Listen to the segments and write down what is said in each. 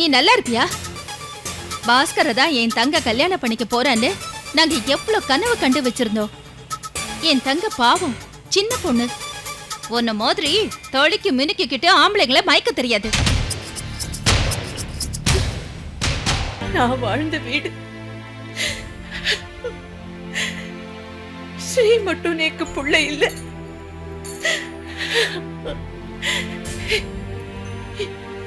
நீ நல்லா இருப்பியா? பாஸ்கரை தான் என் தங்க கல்யாணம் பண்ணிக்க போறான்னு நாங்க எவ்வளவு கனவு கண்டு வச்சிருந்தோம். என் தங்க பாவம் சின்ன பொண்ணு. உன்ன மாதிரி தொழிக்கு மினுக்கிட்டு ஆம்பளைங்களை மயக்க தெரியாது. நான் வாழ்ந்த வீடு ஸ்ரீ மட்டும் நேக்கு புள்ள இல்ல.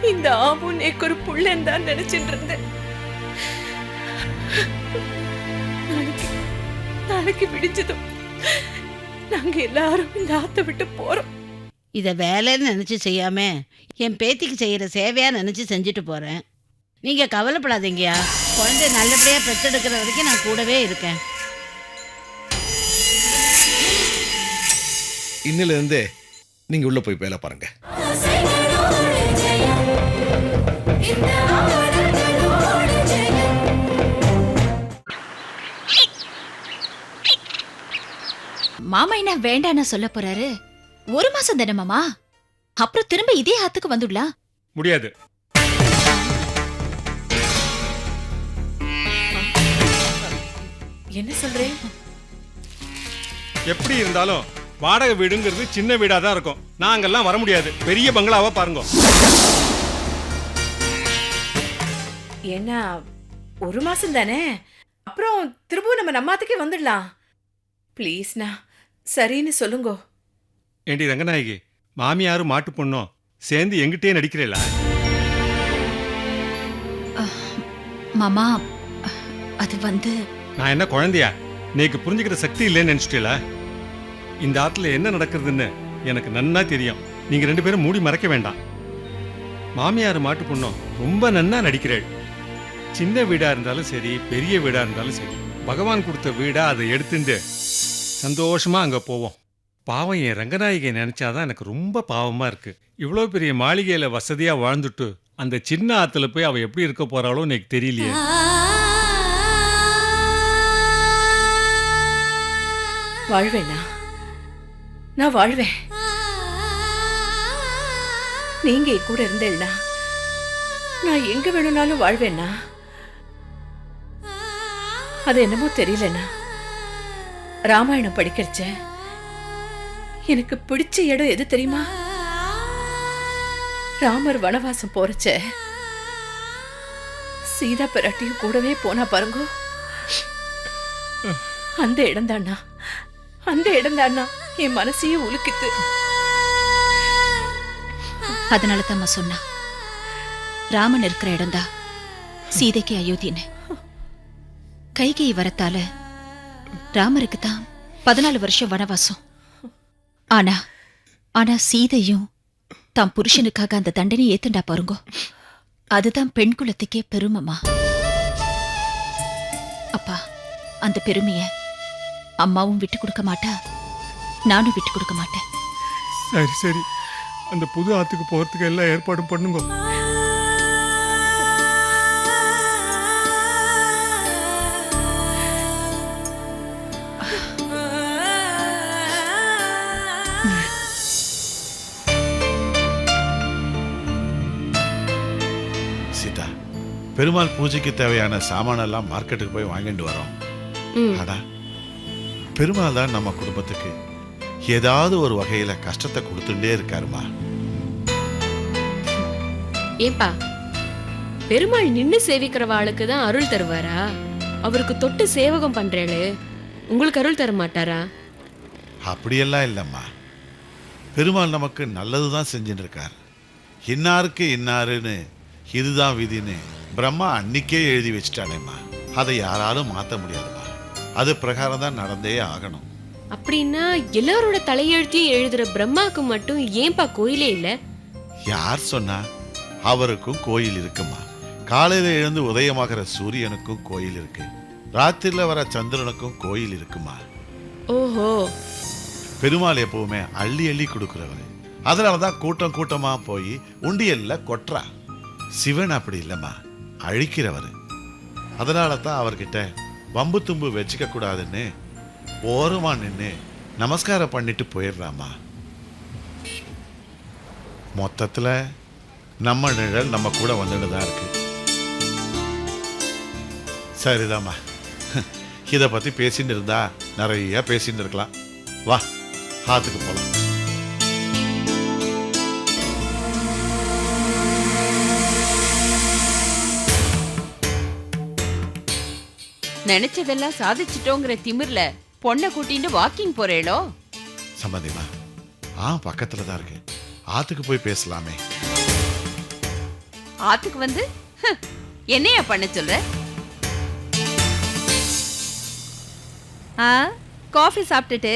இந்த ஆமு நேக்கு ஒரு புள்ளன்னு தான் நினைச்சிட்டு இருந்தேன். நாளைக்கு விடிஞ்சதும் நாங்க எல்லாரும் இந்த ஆத்த விட்டு போறோம். இதை வேலைன்னு நினச்சி செய்யாம என் பேத்திக்கு செய்கிற சேவையா நினச்சி செஞ்சுட்டு போகிறேன். நீங்கள் கவலைப்படாதீங்கயா. குழந்தை நல்லபடியாக பெற்றெடுக்கிற வரைக்கும் நான் கூடவே இருக்கேன். இன்னிலிருந்தே நீங்க உள்ள போய் வேலை பாருங்க. மாமா என்ன வேண்டான்னு சொல்ல போறாரு? ஒரு மாசம் தானே மாமா, அப்புறம் திரும்ப இதே ஆத்துக்கு வந்துடலாம். முடியாது. என்ன சொல்றேன்? எப்படி இருந்தாலும் வாடகை வீடுங்கிறது சின்ன வீடா தான் இருக்கும். நாங்கெல்லாம் வர முடியாது. பெரிய பங்களாவா பாருங்க. ஏன்னா ஒரு மாசம் தானே, அப்புறம் திரும்பவும் நம்ம நம்மாத்துக்கே வந்துடலாம். ப்ளீஸ்ண்ணா, சரின்னு சொல்லுங்க. ஏண்டி ரங்கநாயகி, மாமியாரும் மாட்டு பொண்ணும் சேர்ந்து எங்கிட்டே நடிக்கிறீங்களா? மாமா அது வந்து நான் என்ன குழந்தையா? நீக்கு புரிஞ்சுக்கிற சக்தி இல்லைன்னு நினைச்சிட்டீங்களா? இந்த ஆத்துல என்ன நடக்கிறதுன்னு எனக்கு நன்னா தெரியும். நீங்க ரெண்டு பேரும் மூடி மறைக்க வேண்டாம். மாமியார் மாட்டு பொண்ணும் ரொம்ப நன்னா நடிக்கிறேள். சின்ன வீடா இருந்தாலும் சரி, பெரிய வீடா இருந்தாலும் சரி, பகவான் கொடுத்த வீடா அதை எடுத்துட்டு சந்தோஷமா அங்க போவோம். பாவம் என் ரங்கநாயகியை நினைச்சாதான் எனக்கு ரொம்ப பாவமா இருக்கு. இவ்வளோ பெரிய மாளிகையில வசதியா வாழ்ந்துட்டு அந்த சின்ன ஆத்துல போய் அவ எப்படி இருக்க போறாளோ எனக்கு தெரியலையே. வாழ்வேண்ணா, நான் வாழ்வேன். நீங்க என் கூட இருந்தேன்னா நான் எங்க வேணும்னாலும் வாழ்வேண்ணா. அது என்னமோ தெரியலண்ணா, ராமாயணம் படிக்கிறச்ச எனக்கு பிடிச்ச இடம் எது தெரியுமா? ராமர் வனவாசம் போறச்ச சீதா பிராட்டியும் கூடவே போனா பாருங்க. அந்த இடம் தானா, அந்த இடம் தானா என் மனசையே உலுக்கித்து. அதனால தான் சொன்னா ராமன் இருக்கிற இடம்தா சீதைக்கு அயோத்தின்னு. கைகை வரத்தால ராமருக்கு தான் 14 வருஷம் வனவாசம். ஆனா ஆனா சீதையும் தாம் புருஷனுக்காக அந்த தண்டனை ஏத்துண்டா பாருங்க. அதுதான் பெண் குலத்துக்கே பெருமமா. அப்பா, அந்த பெருமைய அம்மாவும் விட்டு கொடுக்க மாட்டா, நானும் விட்டு கொடுக்க மாட்டேன். சரி சரி, அந்த புது ஆத்துக்கு போறதுக்கு எல்லாம் ஏற்பாடும் பண்ணுங்க. சீதா, பெருமாள் பூஜைக்கு தேவையான சாமானெல்லாம் மார்க்கெட்டுக்கு போய் வாங்கிட்டு வரோம். ஆனா பெருமாள் தான் நம்ம குடும்பத்துக்கு ஏதாவது ஒரு வகையில கஷ்டத்தை கொடுத்துட்டே இருக்காருமா. ஏப்பா, பெருமாள் நின்னு சேவிக்கிறவாளுக்கு தான் அருள் தருவாரா? அவருக்கு தொட்டு சேவகம் பண்றேளு உங்களுக்கு அருள் தர மாட்டாரா? அப்படியெல்லாம் இல்லம்மா. பெருமாள் நமக்கு நல்லதுதான் செஞ்சுட்டு இருக்கார். இன்னாருக்கு இன்னாருன்னு இதுதான் விதின்னு பிரம்மா அன்னைக்கே எழுதி வச்சுட்டானேம்மா. அதை யாராலும் மாற்ற முடியாதுமா. அது பிரகாரம் தான் நடந்தே ஆகணும். அப்படின்னா எல்லாரோட தலையெழுத்தையும் எழுதுற பிரம்மாக்கு மட்டும் ஏன்பா கோயிலே இல்ல? யார் சொன்னா? அவருக்கும் கோயில் இருக்குமா. காலையில எழுந்து உதயமாகிற சூரியனுக்கும் கோயில் இருக்கு. ராத்திரில வர சந்திரனுக்கும் கோயில் இருக்குமா. ஓஹோ, பெருமாள் எப்பவுமே அள்ளி அள்ளி கொடுக்கிறவரு. அதனாலதான் கூட்டம் கூட்டமா போய் உண்டியல்ல கொட்டுறா. சிவன் அப்படி இல்லம்மா, அழிக்கிறவரு. அதனால தான் அவர்கிட்ட வம்பு தும்பு வச்சுக்க கூடாதுன்னு ஓரமா நின்று நமஸ்காரம் பண்ணிட்டு போயிடுறாமா. மொத்தத்துல நம்ம நிழல் நம்ம கூட வந்துட்டு தான் இருக்கு. சரிதாம்மா. இதை பத்தி பேசின்னு இருந்தா நிறைய பேசின்னு இருக்கலாம். வா, ஆத்துக்கு போலாம். நினைச்சதெல்லாம் சாதிச்சிட்டோங்கிற திமிர்ல பொண்ணை கூட்டிட்டு வாக்கிங் போறேளோ? சம்மந்திமா, பக்கத்துல தான் இருக்கு. ஆத்துக்கு போய் பேசலாமே. ஆத்துக்கு வந்து என்னையா பண்ண சொல்ற? காஃபி சாப்பிட்டுட்டு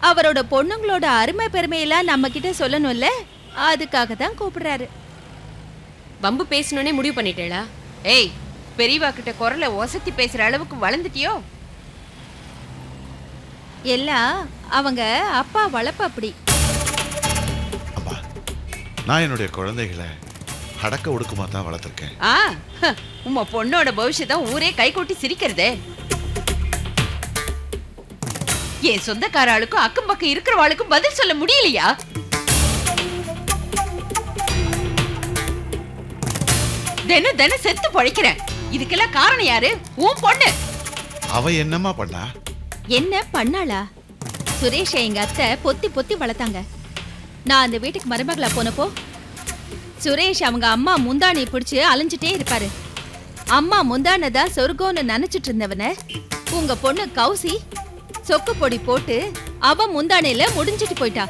அவரோட பொண்ணுங்களோட அருமை பெருமையெல்லாம் நம்ம கிட்ட சொல்லணும்ல, அதுக்காக தான் கூப்பிடுறாரு. வம்பு பேசணும்னே முடிவு பண்ணிட்டேளா? ஏய், பெரியவா கிட்ட குரலை ஒசத்தி பேசுற அளவுக்கு வளர்ந்துட்டியோ? எல்லாம் அவங்க அப்பா வளர்ப்பு அப்படி. அம்மா, நான் என்னுடைய குழந்தைகளை அடக்க ஒடுக்குமா தான் வளர்த்துருக்கேன். உம்ம பொண்ணோட பவிஷ்யத்தான் ஊரே கை கொட்டி சிரிக்கிறதே. என் சொந்தக்கார ஆளுக்கும் அக்கம் பக்கம் இருக்கிறவாளுக்கும் பதில் சொல்ல முடியலையா? தினம் தினம் செத்து பழைக்கிறேன். இதுக்கெல்லாம் காரணம் யாரு? உன் பொண்ணு. அவ என்னம்மா பண்ணா? என்ன பண்ணாளா? சுரேஷ எங்க அத்தை பொத்தி பொத்தி வளர்த்தாங்க. நான் அந்த வீட்டுக்கு மருமகளா போனப்போ சுரேஷ் அவங்க அம்மா முந்தானை பிடிச்சு அலைஞ்சிட்டே இருப்பாரு. அம்மா முந்தானதான் சொர்க்கம்னு நினைச்சிட்டு இருந்தவன உங்க பொண்ணு கௌசி சொக்கு பொடி போட்டு அவ முந்தானையில முடிஞ்சிட்டு போயிட்டா.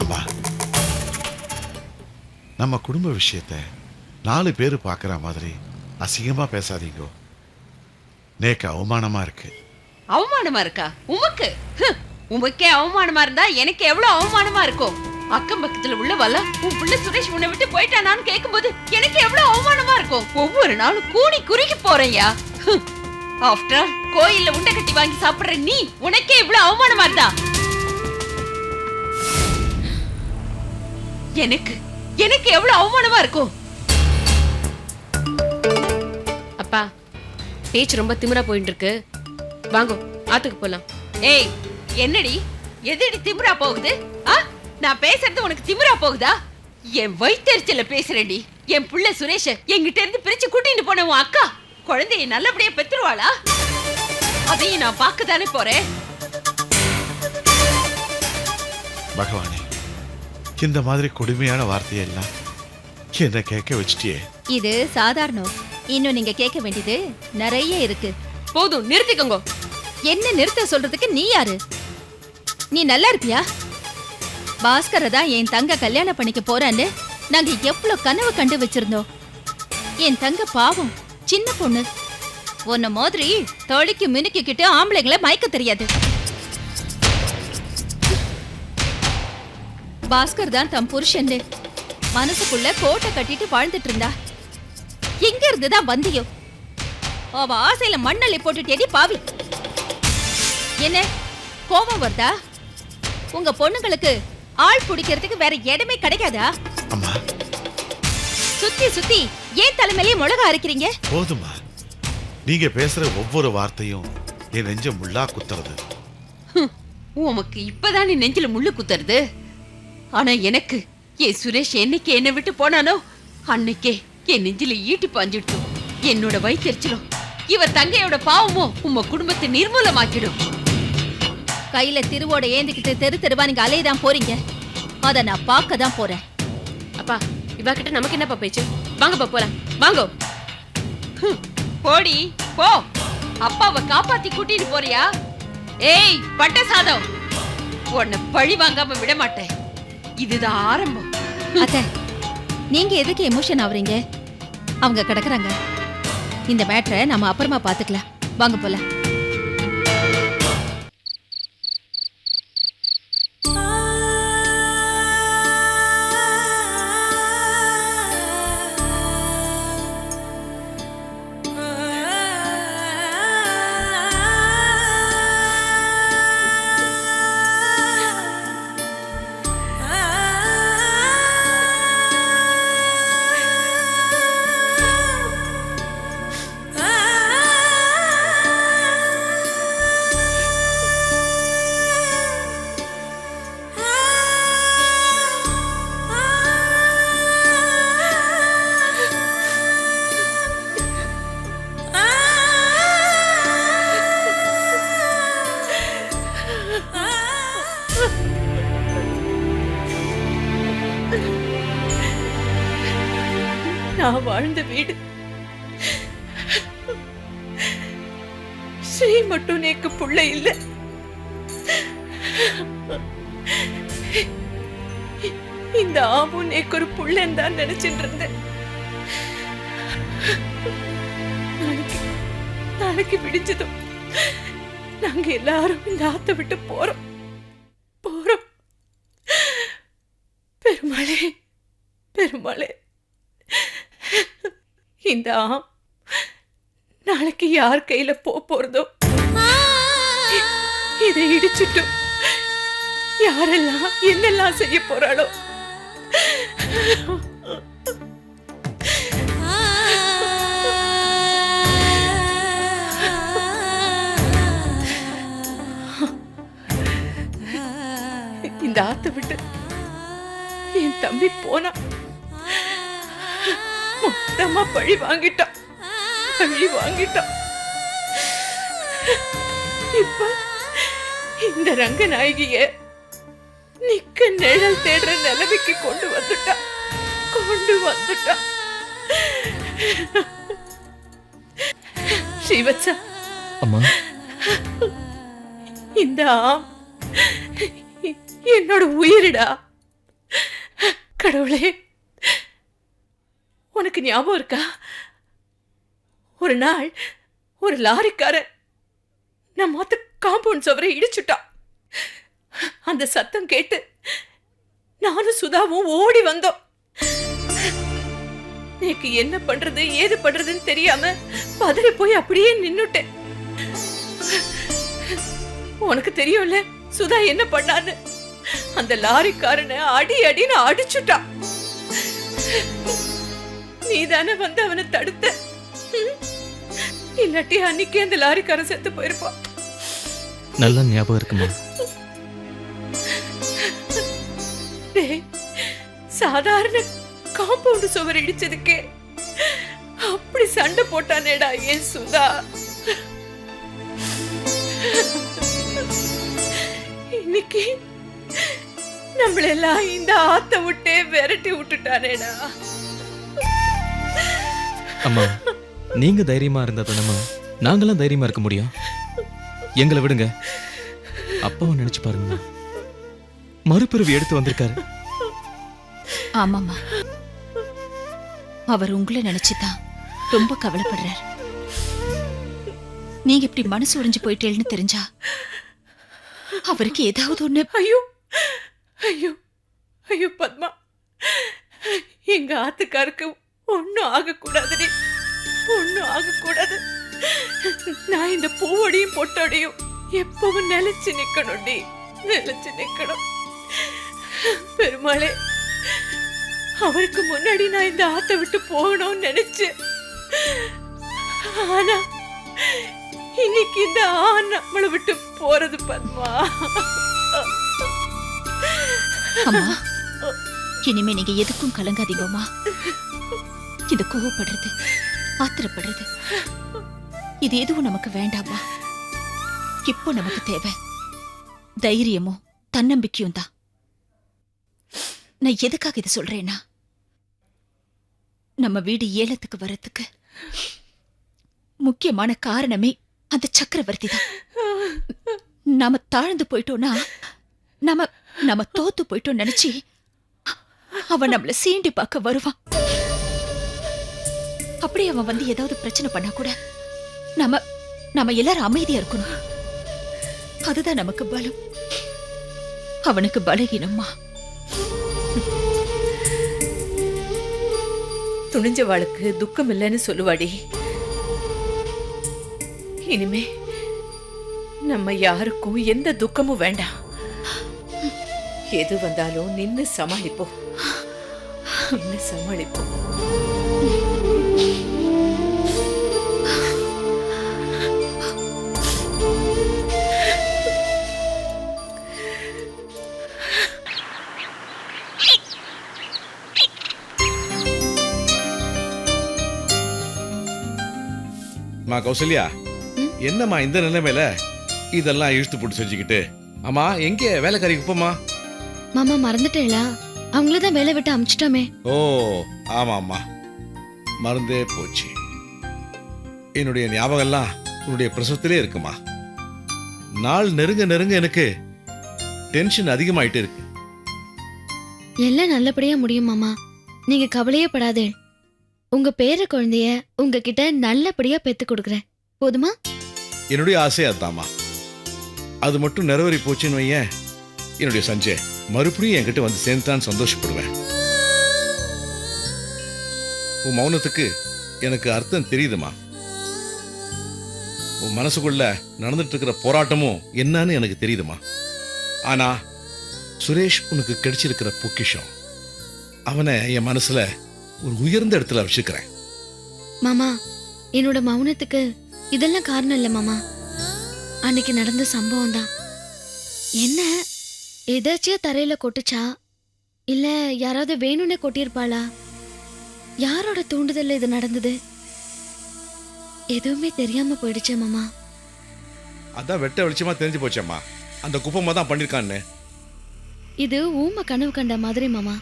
அம்மா, நம்ம குடும்ப விஷயத்தை 4 பேர் பார்க்குற மாதிரி அசிங்கமா பேசாதீங்க. நேக்கு அவமானமா இருக்கு. அவமானமா இருக்கா உமக்கு? உமக்கே அவமானமா இருந்தா எனக்கு எவ்வளவு அவமானமா இருக்கும். அக்கம் பக்கத்துல உள்ளவல்ல உன் பிள்ளை சுரேஷ் உன்னை விட்டு போயிட்டானான்னு கேட்கும்போது எனக்கு எவ்வளவு அவமானமா இருக்கும். ஒவ்வொரு நாளும் கூடி குறுகி போறையா? ஆஃப்டர் ஆல் கோயில்ல உண்டை கட்டி வாங்கி சாப்பிடுற நீ, உனக்கே இவ்வளவு அவமானமா இருந்தா எனக்கு எனக்கு எவ்வளவு அவமானமா இருக்கும். அப்பா, பேச்சு ரொம்ப திமிரா போயிட்டு இருக்கு. வாங்கோ, ஆத்துக்கு போலாம். ஏய், என்னடி எதுடி திமிரா போகுது? நான் பேசுறது உனக்கு திமிரா போகுதா? என் வயித்தெரிச்சல பேசுறேன்டி. என் புள்ள சுரேஷ என்கிட்ட இருந்து பிரிச்சு கூட்டிட்டு போன உன் அக்கா குழந்தைய நல்லபடியா பெத்துருவாளா? அதையும் நான் பார்க்க தானே போறேன். பகவானே, இந்த மாதிரி கொடுமையான வார்த்தையெல்லாம் என்ன கேட்க வச்சிட்டியே. இது சாதாரணம். இன்னும் நீங்க கேட்க வேண்டியது நிறைய இருக்கு. போதும், நிறுத்திக்கோங்க. என்ன நிறுத்த சொல்றதுக்கு நீ யாரு? நீ நல்லா இருப்பியா? பாஸ்கரை தான் என் தங்க கல்யாணம் பண்ணிக்க போறான்னு நாங்க எவ்வளவு கனவு கண்டு வச்சிருந்தோம். என் தங்க பாவம், சின்ன பொண்ணு. உன்ன மாதிரி தொழிக்கு மினுக்கிட்டு ஆம்பளைங்களை மயக்க தெரியாது. பாஸ்கர் தான் தம் புருஷன்னு மனசுக்குள்ள கோட்டை கட்டிட்டு வாழ்ந்துட்டு இருந்தா. எங்க இருந்துதான் வந்தியோ? அவ ஆசையில மண்ணள்ளி போட்டுட்டேடி பாவி. என்ன கோபம் வருதா? உங்க பொண்ணுங்களுக்கு ஆள் பிடிக்கிறதுக்கு வேற இடமே கிடைக்காதா? அம்மா, சுத்தி சுத்தி ஏன் தலைமையிலே மிளகா அரைக்கிறீங்க? போதுமா. நீங்க பேசுற ஒவ்வொரு வார்த்தையும் என் நெஞ்ச முள்ளா குத்துறது. உமக்கு இப்பதான் நீ நெஞ்சில முள்ளு குத்துறது. ஆனா எனக்கு என் சுரேஷ் என்னைக்கு என்னை விட்டு போனானோ அன்னைக்கே என் நெஞ்சில ஈட்டி பாஞ்சிடுச்சு. என்னோட வயித்தெரிச்சலும் இவர் தங்கையோட பாவமும் உம்ம குடும்பத்தை நிர்மூலமாக்கிடும். கையில திருவோட ஏந்திக்கிட்டு தெரு தெருவா நீங்க அலையதான் போறீங்க. அத நான் பார்க்க தான் போறேன். அப்பா, இவா கிட்ட நமக்கு என்னப்பா பேச்சு? வாங்கப்பா போலாம். வாங்கோ. போடி போ. அப்பாவை காப்பாத்தி கூட்டிட்டு போறியா? ஏய் பட்ட சாதம், உன்னை பழி வாங்காம விட மாட்டேன். இதுதான் ஆரம்பம். அத்தை, நீங்க எதுக்கு எமோஷன் ஆவறீங்க? அவங்க கிடக்குறாங்க. இந்த மேட்டரை நம்ம அப்புறமா பாத்துக்கலாம். வாங்க போலாம். நான் வாழ்ந்த வீடு. ஸ்ரீ மட்டும் நேக்கு புள்ள இல்ல. இந்த ஆவும் நேக்கு ஒரு புள்ளன்னு தான் நினைச்சிட்டு இருந்தேன். நாளைக்கு விடிஞ்சதும் நாங்க எல்லாரும் இந்த ஆத்த விட்டு போறோம். பெருமாளே, பெருமாளே, இந்த ஆம் நாளைக்கு யார் கையில போறதோ, இதை இடிச்சுட்டும் யாரெல்லாம் என்னெல்லாம் செய்ய போறாளோ. இந்த ஆத்த விட்டு என் தம்பி போனா மொத்தமா பழி வாங்கிட்டான். இப்ப இந்த ரங்கநாயகிய நிக்க நிழல் தேடுற நிலைமைக்கு கொண்டு வந்துட்டா. ஸ்ரீவத்சா, அம்மா, இந்த ஆம் என்னோட உயிரிடா. கடவுளே, உனக்கு ஞாபகம் இருக்கா? ஒரு நாள் ஒரு லாரிக்காரன் நம்ம காம்பவுண்ட் சுவரை இடிச்சுட்டான். அந்த சத்தம் கேட்டு நானும் சுதாவும் ஓடி வந்தோம். எனக்கு என்ன பண்றது ஏது பண்றதுன்னு தெரியாம பதறி போய் அப்படியே நின்னுட்டேன். உனக்கு தெரியும்ல சுதா என்ன பண்ணான்னு? அந்த லாரிக்காரனை அடின்னு அடிச்சுட்டான். நீதானே வந்து அவனை தடுத்த. இல்லாட்டி அன்னைக்கு அந்த லாரிக்காரன் செத்து போயிருப்பான். நல்ல ஞாபகம் இருக்குமா? சாதாரண காம்பவுண்ட் சுவர் இடிச்சதுக்கே அப்படி சண்டை போட்டானேடா என் சுதா. இன்னைக்கு நம்மளெல்லாம் இந்த ஆத்த விட்டே விரட்டி விட்டுட்டானேடா. அம்மா, நீங்க தைரியமா இருந்தா தானம்மா நாங்களாம் தைரியமா இருக்க முடியும். எங்களை விடுங்க. அப்பாவை நினைச்சு பாருங்கம்மா, மறுபிறவி எடுத்து வந்திருக்காரு. ஆமாம்மா, அவர் உங்களை நினைச்சுதான் ரொம்ப கவலைப்படுறார். நீங்க இப்படி மனசு உடைஞ்சு போயிட்டேன்னு தெரிஞ்சா அவருக்கு ஏதாவது ஒண்ணு. ஐயோ ஐயோ ஐயோ பத்மா, எங்க ஆத்துக்காருக்கு ஒன்னும் ஆகக்கூடாதுடி, ஒன்னும் ஆகக்கூடாது. நான் இந்த பூவோடையும் பொட்டோடையும் எப்பவும் நிலைச்சு நிக்கணும்டி, நிலைச்சு நிக்கணும். பெருமாளே, அவருக்கு முன்னாடி நான் இந்த ஆத்த விட்டு போகணும்னு நினைச்சு, ஆனா இன்னைக்கு இந்த ஆண் நம்மளை விட்டு போறது பத்மா. அம்மா, இனிமே நீங்க எதுக்கும் கலங்காதீங்கம்மா. இது கோவப்படுறது, ஆத்திரப்படுறது, இது எதுவும் நமக்கு வேண்டாமா. இப்போ நமக்கு தேவை தைரியமும் தன்னம்பிக்கையும் தான். நான் எதுக்காக இது சொல்றேன்னா, நம்ம வீடு ஏலத்துக்கு வர்றதுக்கு முக்கியமான காரணமே அந்த சக்கரவர்த்தி தான். நாம தாழ்ந்து போயிட்டோம்னா, நம்ம தோத்து போயிட்டோம் நினைச்சு அவன் நம்மள சீண்டி பார்க்க வருவான். அப்படியே அவன் வந்து ஏதாவது பிரச்சனை பண்ணா கூட நம்ம எல்லாரும் அமைதியா இருக்கணும். அதுதான் நமக்கு பலம். அவனுக்கு பலகீனம்மா. துணிஞ்சவாளுக்கு துக்கம் இல்லைன்னு சொல்லுவாடி. இனிமே நம்ம யாருக்கும் எந்த துக்கமும் வேண்டாம். எது வந்தாலும் நின்னு சமாளிப்போம், நின்னு சமாளிப்போம். மா கௌசல்யா, என்னம்மா இந்த நிலைமையில இதெல்லாம் இழுத்து போட்டு செஞ்சுக்கிட்டு? அம்மா, எங்க வேலைக்காரிக்கு போமா? மாமா மறந்துட்டேளா? அவங்கள தான் வேலை விட்டு அமிச்சிட்டோமே. ஓ ஆமா அம்மா, மறந்தே போச்சு. என்னுடைய ஞாபகம்லாம் உன்னுடைய பிரசவத்திலே இருக்குமா. நாள் நெருங்க நெருங்க எனக்கு டென்ஷன் அதிகமாயிட்டு இருக்கு. எல்லாம் நல்லபடியா முடியும் மாமா, நீங்க கவலையே படாதே. உங்க பேர குழந்தைய உங்ககிட்ட நல்லபடியா பெத்து கொடுக்குறேன், போதுமா? என்னுடைய ஆசை அதுதாம்மா. அது மட்டும் நிறைவேறி போச்சுன்னு வையேன், என்னுடைய சஞ்சய் மறுபடியும் என்கிட்ட வந்து சேர்ந்துட்டான்னு சந்தோஷப்படுவேன். உன் மௌனத்துக்கு எனக்கு அர்த்தம் தெரியுதுமா. உன் மனசுக்குள்ள நடந்துட்டு இருக்கிற போராட்டமும் என்னன்னு எனக்கு தெரியுதுமா. ஆனா சுரேஷ் உனக்கு கிடைச்சிருக்கிற பொக்கிஷம், அவனை என் மனசுல ஒரு உயர்ந்த இடத்துல வச்சுக்கிறேன். மாமா, என்னோட மௌனத்துக்கு இதெல்லாம் காரணம் இல்ல மாமா, அன்னைக்கு நடந்த சம்பவம் தான். என்ன எதாச்சியா தரையில கொட்டுச்சா, இல்ல யாராவது வேணும்னே கொட்டியிருப்பாளா? யாரோட தூண்டுதல்ல இது நடந்தது? எதுவுமே தெரியாம போயிடுச்சே மாமா. அதான் வெட்ட வெளிச்சமா தெரிஞ்சு போச்சேம்மா, அந்த குப்பமா தான் பண்ணிருக்கான்னு. இது ஊம கனவு கண்ட மாதிரி மாமா.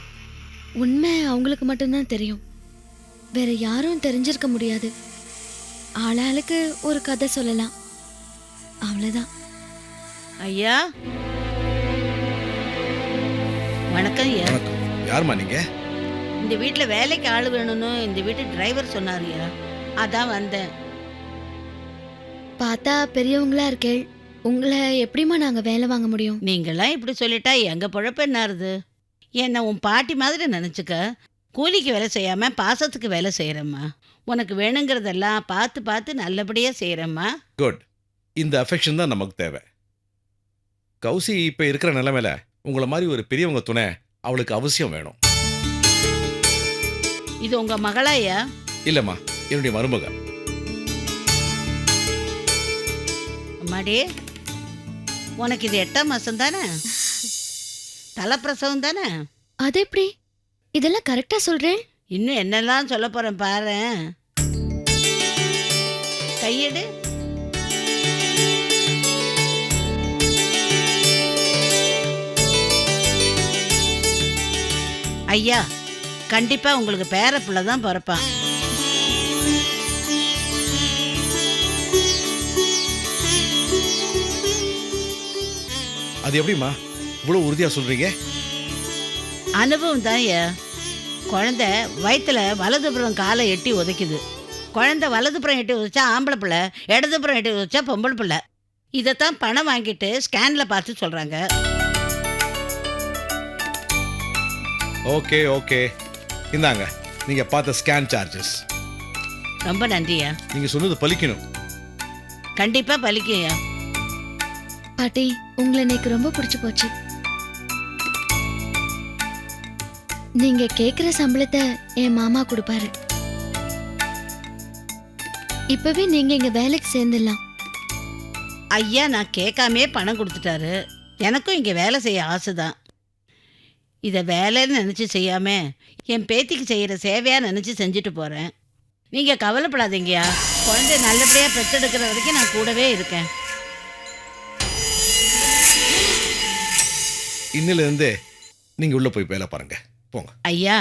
உண்மை அவங்களுக்கு மட்டும்தான் தெரியும், வேற யாரும் தெரிஞ்சிருக்க முடியாது. ஆளாளுக்கு ஒரு கதை சொல்லலாம், அவ்வளவுதான். ஐயா வணக்கம் ஐயா. வணக்கம். யாருமா நீங்க? இந்த வீட்டில் வேலைக்கு ஆள் வேணும்னு இந்த வீட்டு டிரைவர் சொன்னாருயா, அதான் வந்தேன். பார்த்தா பெரியவங்களா இருக்கேள், உங்களை எப்படிமா நாங்க வேலை வாங்க முடியும்? நீங்களாம் இப்படி சொல்லிட்டா எங்க பொழப்பு என்னாருது? என்னை உன் பாட்டி மாதிரி நினச்சிக்க. கூலிக்கு வேலை செய்யாம பாசத்துக்கு வேலை செய்கிறேம்மா. உனக்கு வேணுங்கிறதெல்லாம் பார்த்து பார்த்து நல்லபடியாக செய்கிறேம்மா. குட். இந்த அஃபெக்ஷன் தான் நமக்கு தேவை. கௌசி இப்ப இருக்கிற நிலைமையில உங்களை மாதிரி ஒரு பெரியவங்க துணை அவளுக்கு அவசியம் வேணும். இது உங்க மகளாயா? இல்லம்மா, என்னுடைய மருமக. அம்மாடி, உனக்கு இது 8ஆம் மாசம் தானே? தலைப்பிரசவம் தானே? அது எப்படி? இதெல்லாம் கரெக்டா சொல்றேன். இன்னும் என்னெல்லாம் சொல்ல போறேன் பாரு. கையெடு. ஐயா, கண்டிப்பா உங்களுக்கு பேர பிள்ளை தான் பிறப்பான். அது எப்படிம்மா இவ்வளவு உறுதியா சொல்றீங்க? அனுபவம் தான் ஐயா. குழந்தை வயிற்றுல வலதுபுறம் காலை எட்டி உதைக்குது. குழந்தை வலதுபுறம் எட்டி உதைச்சா ஆம்பளை பிள்ளை, இடதுபுறம் எட்டி உதைச்சா பொம்பளை பிள்ளை. இதைத்தான் பணம் வாங்கிட்டு ஸ்கேனில் பார்த்து சொல்கிறாங்க. ஓகே ஓகே, இந்தாங்க நீங்க பார்த்த ஸ்கேன் சார்ஜஸ். ரொம்ப நன்றியா. நீங்க சொன்னது பலிக்கணும். கண்டிப்பாக பலிக்கும்யா. பாட்டி, உங்களை எனக்கு ரொம்ப பிடிச்சு போச்சு. நீங்க கேக்குற சம்பளத்தை என் மாமா கொடுப்பாரு. இப்பவே நீங்க இங்க வேலைக்கு சேர்ந்துடலாம். ஐயா நான் கேட்காமே பணம் கொடுத்துட்டாரு. எனக்கும் இங்கே வேலை செய்ய ஆசைதான். இதை வேலைன்னு நினச்சி செய்யாமல் என் பேத்திக்கு செய்கிற சேவையாக நினச்சி செஞ்சுட்டு போகிறேன். நீங்கள் கவலைப்படாதீங்கயா. குழந்தை நல்லபடியாக பெற்றெடுக்கிற வரைக்கும் நான் கூடவே இருக்கேன். இன்னிலிருந்தே நீங்க உள்ள போய் வேலை பாருங்க, போங்க. ஐயா,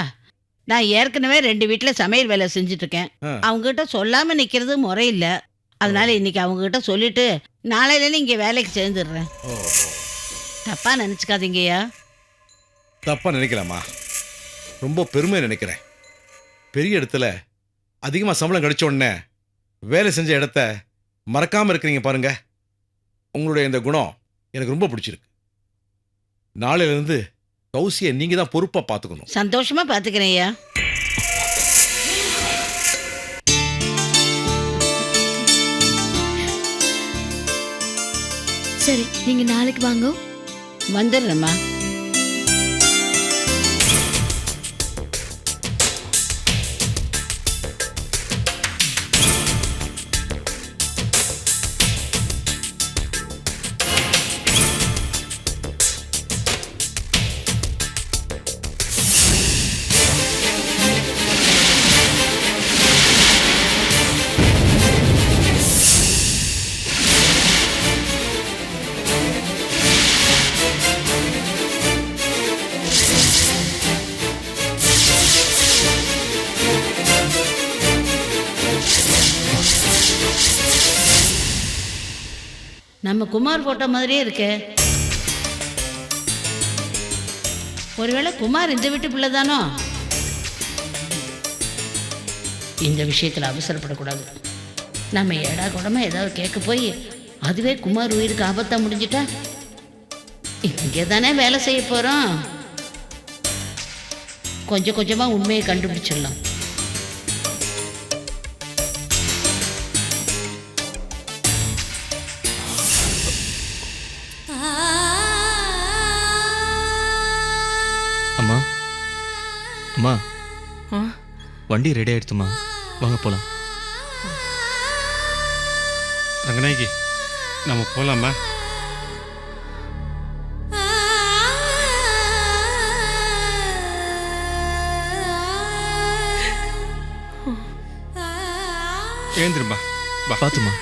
நான் ஏற்கனவே 2 வீட்டில் சமையல் வேலை செஞ்சுட்ருக்கேன். அவங்ககிட்ட சொல்லாமல் நிற்கிறது முறையில்லை. அதனால இன்னைக்கு அவங்ககிட்ட சொல்லிட்டு நாளையிலேருந்து இங்கே வேலைக்கு சேர்ந்துடுறேன். தப்பாக நினச்சிக்காதீங்கய்யா. தப்பா நினைக்கலாமா? ரொம்ப பெருமை நினைக்கிறேன். பெரிய இடத்துல அதிகமாக சம்பளம் கிடைச்ச உடனே வேலை செஞ்ச இடத்த மறக்காமல் இருக்கிறீங்க பாருங்க. உங்களுடைய இந்த குணம் எனக்கு ரொம்ப பிடிச்சிருக்கு. நாளையிலேருந்து கௌசியை நீங்கள் தான் பொறுப்பாக பார்த்துக்கணும். சந்தோஷமாக பார்த்துக்கிறேன் ஐயா. சரி, நீங்க நாளைக்கு வாங்க. வந்துடுறேம்மா. நம்ம குமார் போட்ட மாதிரியே இருக்கே. ஒருவேளை குமார் இந்த வீட்டு பிள்ளை தானோ? இந்த விஷயத்தில் அவசரப்படக்கூடாது. நம்ம ஏடா கூடமா ஏதாவது கேட்க போய் அதுவே குமார் உயிருக்கு ஆபத்தா முடிஞ்சிட்டா இங்கே தானே வேலை செய்ய போகிறோம். கொஞ்சம் கொஞ்சமாக உண்மையை கண்டுபிடிச்சிடலாம். அம்மா அம்மா ஆ? வண்டி ரெடி ஆயிடுத்துமா, வாங்க போலாம். ரங்கநாயகி நம்ம போலாமா? ஏந்திருமா. பாத்துமா.